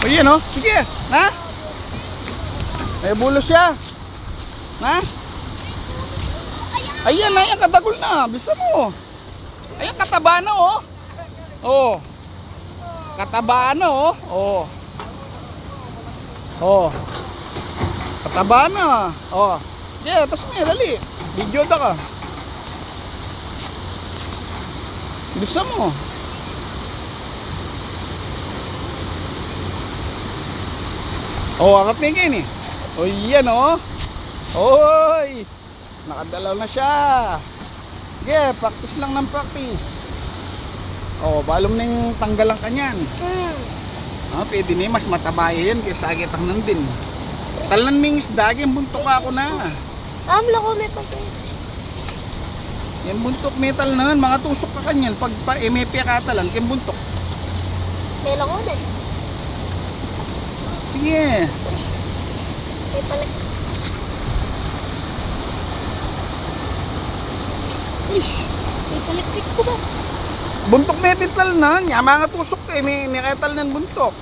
O yun o, sige, na? May bulos siya. Na? Ayan na, yan katagol na. Bisa mo. Ayan, kataba na oh. Oh. Kataba na oh. Oh. Oh. Kataba na. Oh. Yeah, tas mo yan, dali. Video da ka. Bisa mo. Oh, akap niya eh. Oh, yan oh. Oy. Nakadalaw na siya. Yeah, practice lang ng practice. Oh, balong na yung tanggalan kanyan. Ah, pwede na mas mataba yan kaysa agitang nandin. Talan ming isda, yung buntok ako na. Amla ko may pagkain. Yan buntok metal na yan, mga tusok ka kanyan. Pag pa MP ka talan, yung buntok. May lang ko na eh. Sige. May pala. Ish. May palikpik ko ba? Buntok may metal na yan, mga tusok ka, may ketal na buntok.